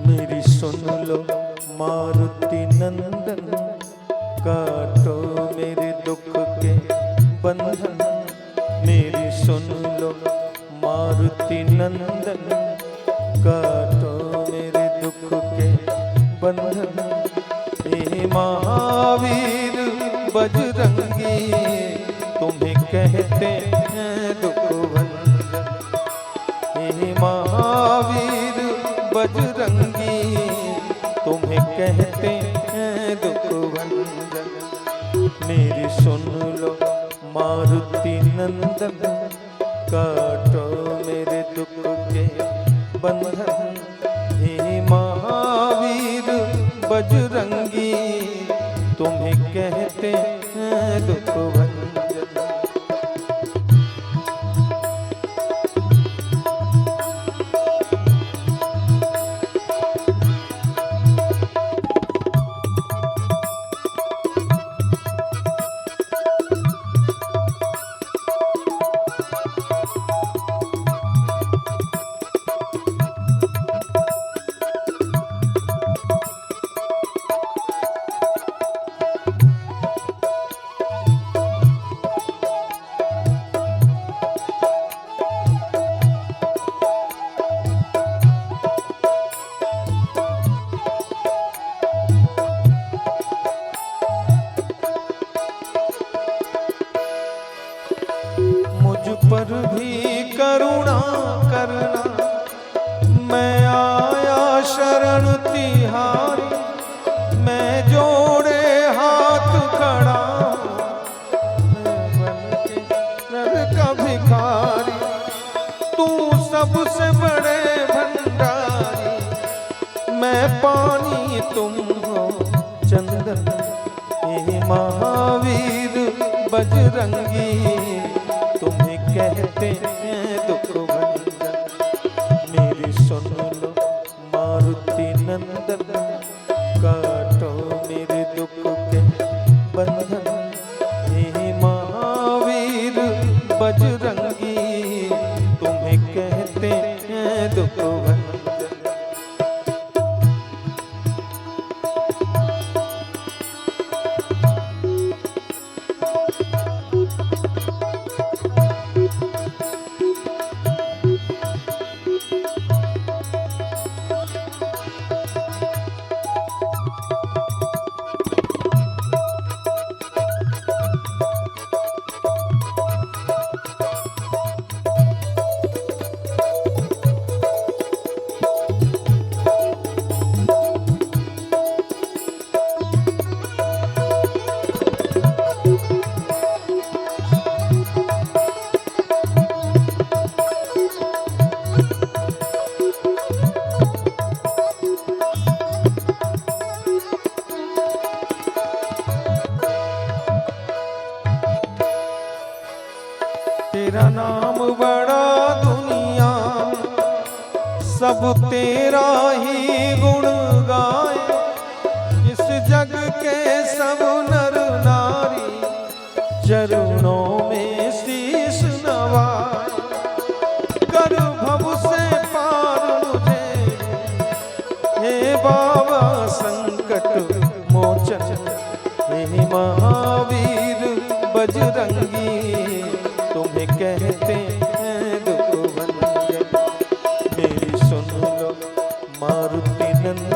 मेरी सुन लो मारुति नंदन, काटो मेरे दुख के बंधन। मेरी सुन लो मारुति नंदन, काटो मेरे दुख के बंधन। हे महावीर बजरंगी, तुम्हें कहते हैं दुख भंजन। हे महावीर बजरंगी, तुम्हें कहते हैं दुख भंजन। मेरी सुन लो मारुति नंदन, काटो मेरे दुख के बंधन। हे महावीर बजरंगी, तुम्हें कहते हैं दुख भंजन। पर भी करुणा करना, मैं आया शरण तिहारी। मैं जोड़े हाथ खड़ा, मैं बनके नर का भिखारी। तू सबसे बड़े भंडारी, मैं पानी तुम हो चंदन। हे महावीर बजरंगी, तुम्हें कहते हैं दुख भंजन। मेरी सुन लो मारुति नंदन, काटो मेरे दुख के बंधन। हे महावीर बजरंगी, तुम्हें कहते हैं दुख भंजन। तेरा नाम बड़ा दुनिया, सब तेरा ही गुण गाए। इस जग के सब नर नारी, चरणों में शीश नवाए। कर भव से पार मुझे, हे बाबा संकट मोचन। हे महावीर बजरंगी, तुम्हें कहते हैं दुख भंजन। मेरी सुन लो मारुति नंदन,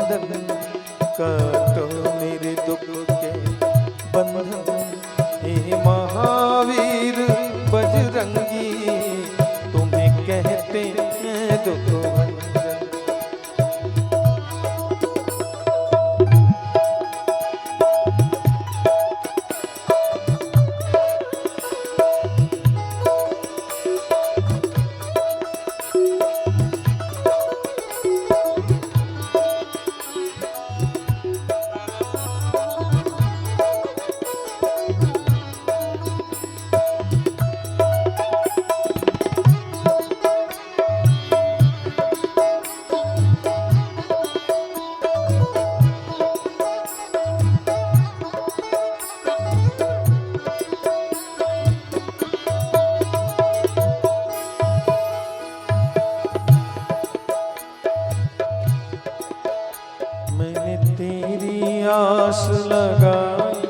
मैंने तेरी आस लगाई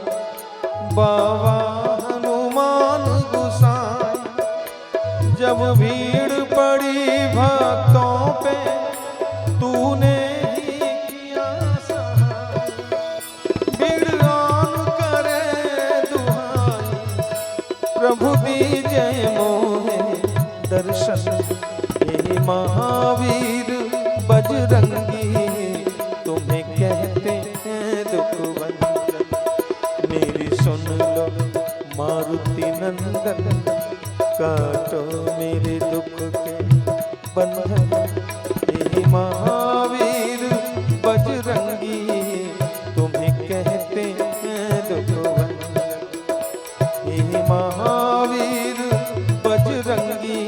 बाबा हनुमान गुसाई। जब भीड़ पड़ी भक्तों पे तूने ही किया सहाय। भीड़ आन करे दुहाई प्रभु दीजय मोहे दर्शन। हे महावीर बजरंगी तुम्हें कहते हैं दुख भंजन। मेरी सुन लो मारुति नंदन काटो मेरे दुख के बंधन। हे महावीर बजरंगी तुम्हें कहते हैं दुख भंजन। हे महावीर बजरंगी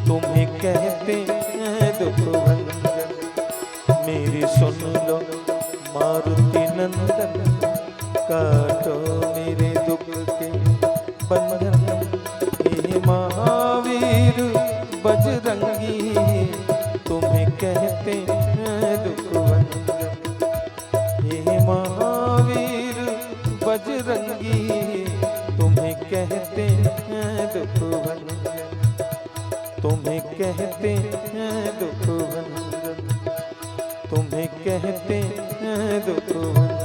तुम्हें कहते हैं दुख भंजन। मेरी सुन लो मारुति नंदन काटो मेरे दुख के बंधन। हे महावीर बजरंगी तुम्हें कहते हैं दुख भंजन। हे महावीर बजरंगी तुम्हें कहते हैं दुख भंजन। तुम्हें कहते हैं दुख भंजन। तुम्हें कहते हैं दुख भंजन।